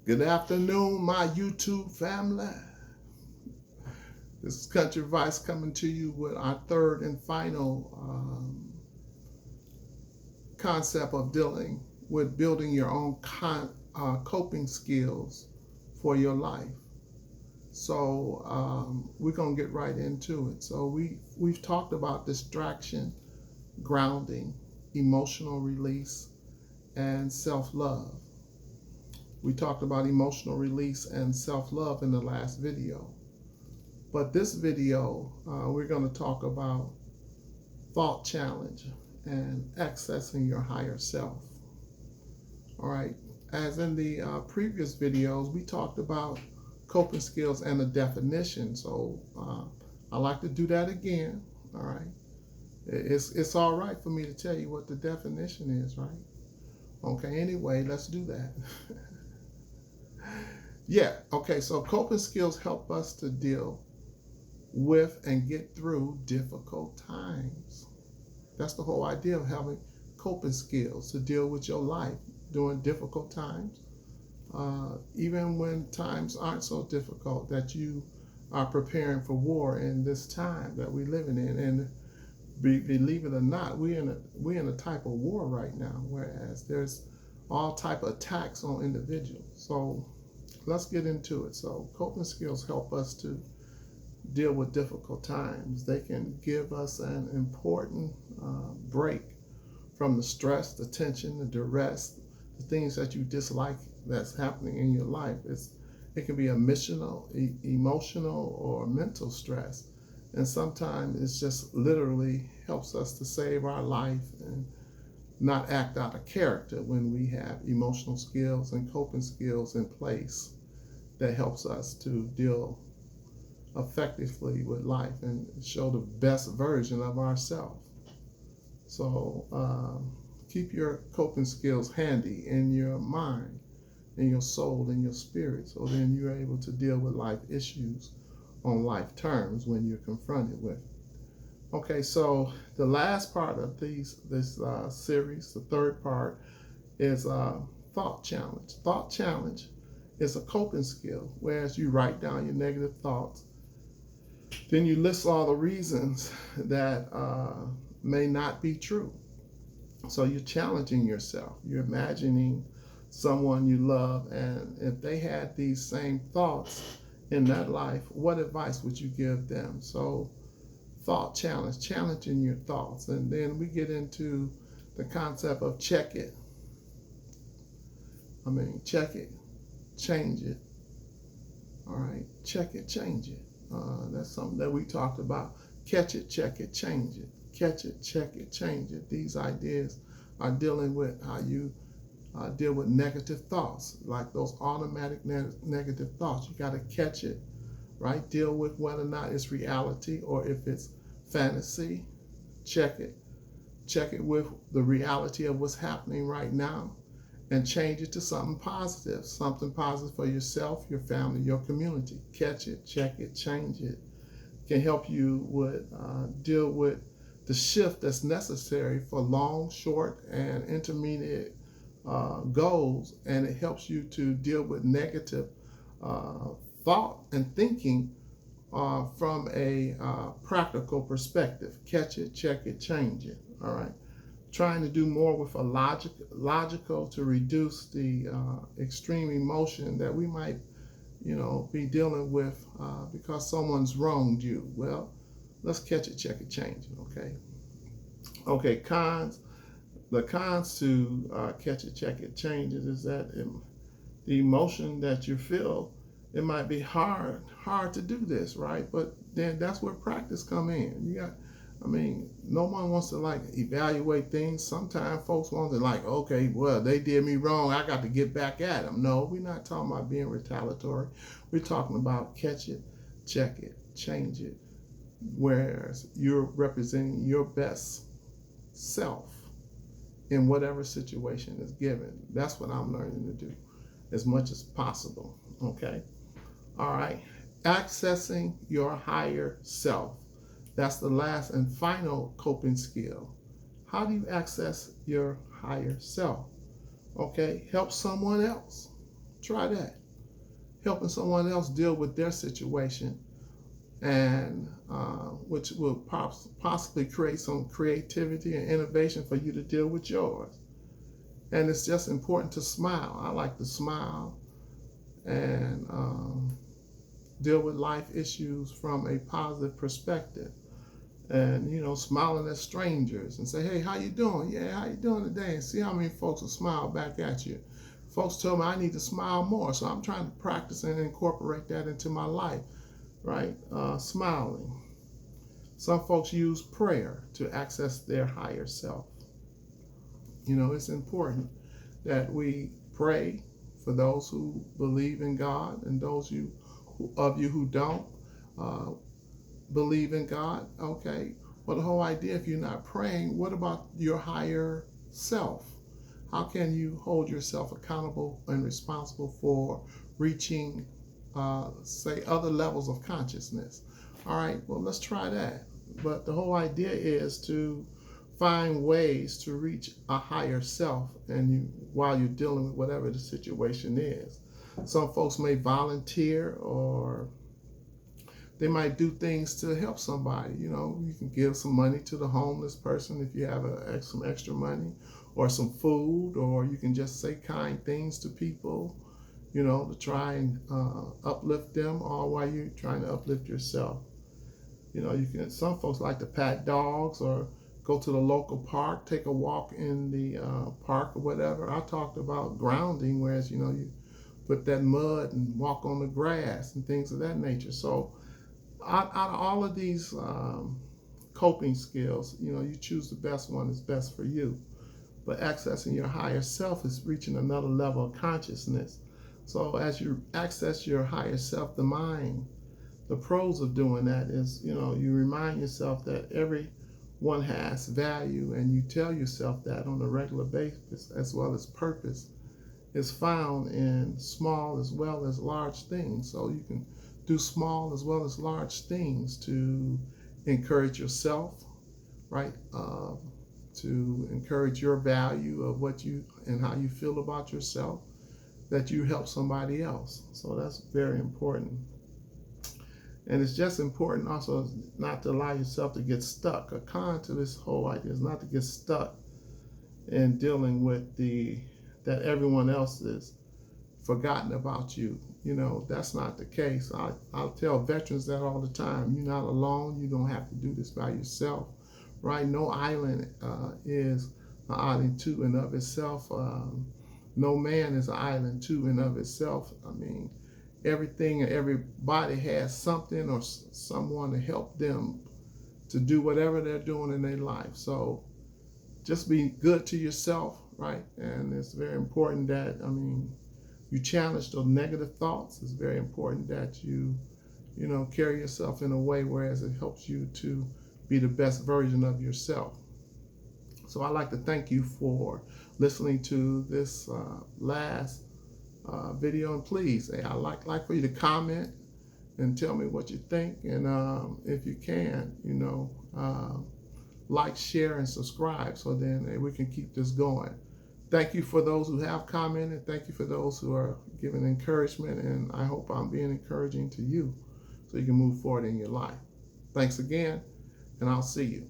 Good afternoon, my YouTube family. This is Country Vice coming to you with our third and final concept of dealing with building your own coping skills for your life. So we're going to get right into it. So we've talked about distraction, grounding, emotional release, and self-love. We talked about emotional release and self-love in the last video. But this video, we're going to talk about thought challenge and accessing your higher self. All right. As in the previous videos, we talked about coping skills and the definition. So I like to do that again. All right. It's all right for me to tell you what the definition is, right? Okay. Anyway, let's do that. Yeah. Okay. So coping skills help us to deal with and get through difficult times. That's the whole idea of having coping skills, to deal with your life during difficult times, even when times aren't so difficult, that you are preparing for war in this time that we're living in. And believe it or not, we're in a type of war right now, whereas there's all type of attacks on individuals. So let's get into it. So coping skills help us to deal with difficult times. They can give us an important break from the stress, the tension, the duress, the things that you dislike that's happening in your life. It can be emotional, or mental stress. And sometimes it's just literally helps us to save our life and not act out of character when we have emotional skills and coping skills in place that helps us to deal effectively with life and show the best version of ourselves. So keep your coping skills handy in your mind, in your soul, in your spirit, so then you're able to deal with life issues on life terms when you're confronted with. Okay, so the last part of this series, the third part, is thought challenge. Thought challenge is a coping skill, whereas you write down your negative thoughts. Then you list all the reasons that may not be true. So you're challenging yourself. You're imagining someone you love, and if they had these same thoughts in that life, what advice would you give them? So thought challenge, challenging your thoughts. And then we get into the concept of check it. Check it, change it. All right, check it, change it. That's something that we talked about. Catch it, check it, change it. Catch it, check it, change it. These ideas are dealing with how you deal with negative thoughts, like those automatic negative thoughts. You got to catch it, right? Deal with whether or not it's reality or if it's fantasy. Check it. Check it with the reality of what's happening right now, and change it to something positive for yourself, your family, your community. Catch it, check it, change it. Can help you with deal with the shift that's necessary for long, short, and intermediate goals, and it helps you to deal with negative thought and thinking from a practical perspective. Catch it, check it, change it. All right. Trying to do more with a logical to reduce the extreme emotion that we might, be dealing with because someone's wronged you. Well, let's catch it, check it, change it. Okay. Okay. Cons. The cons to catch it, check it, change it is that the emotion that you feel, it might be hard to do this, right? But then that's where practice come in. No one wants to evaluate things. Sometimes folks want to okay, well, they did me wrong, I got to get back at them. No, we're not talking about being retaliatory. We're talking about catch it, check it, change it. Whereas you're representing your best self in whatever situation is given. That's what I'm learning to do as much as possible. Okay. All right. Accessing your higher self. That's the last and final coping skill. How do you access your higher self? Okay, help someone else. Try that. Helping someone else deal with their situation, and which will possibly create some creativity and innovation for you to deal with yours. And it's just important to smile. I like to smile and deal with life issues from a positive perspective. And smiling at strangers and say, hey, how you doing? Yeah, how you doing today? And see how many folks will smile back at you. Folks told me I need to smile more, so I'm trying to practice and incorporate that into my life, right? Smiling. Some folks use prayer to access their higher self. It's important that we pray for those who believe in God, and those of you who don't believe in God. Okay, well, the whole idea, if you're not praying, what about your higher self? How can you hold yourself accountable and responsible for reaching, say, other levels of consciousness? All right, well, let's try that. But the whole idea is to find ways to reach a higher self, and while you're dealing with whatever the situation is. Some folks may volunteer, or they might do things to help somebody. You can give some money to the homeless person if you have some extra money, or some food, or you can just say kind things to people, to try and uplift them, all while you're trying to uplift yourself. Some folks like to pat dogs, or go to the local park, take a walk in the park or whatever. I talked about grounding, whereas, you put that mud and walk on the grass and things of that nature. So out of all of these coping skills, you choose the best one that's best for you. But accessing your higher self is reaching another level of consciousness. So as you access your higher self, the mind, the pros of doing that is, you remind yourself that everyone has value, and you tell yourself that on a regular basis, as well as purpose is found in small as well as large things. So you can do small as well as large things to encourage yourself, right? To encourage your value of what you and how you feel about yourself, that you help somebody else. So that's very important. And it's just important also not to allow yourself to get stuck. A con to this whole idea is not to get stuck in dealing with that everyone else is forgotten about you. That's not the case. I'll tell veterans that all the time. You're not alone. You don't have to do this by yourself, right? No island is an island to and of itself. No man is an island to and of itself. I mean, everything and everybody has something or someone to help them to do whatever they're doing in their life. So just be good to yourself, right? And it's very important that, you challenge those negative thoughts. It's very important that you carry yourself in a way whereas it helps you to be the best version of yourself. So I'd like to thank you for listening to this last video, and please, I'd like for you to comment and tell me what you think, and if you can, like, share, and subscribe, so then we can keep this going. Thank you for those who have commented. Thank you for those who are giving encouragement, and I hope I'm being encouraging to you so you can move forward in your life. Thanks again, and I'll see you.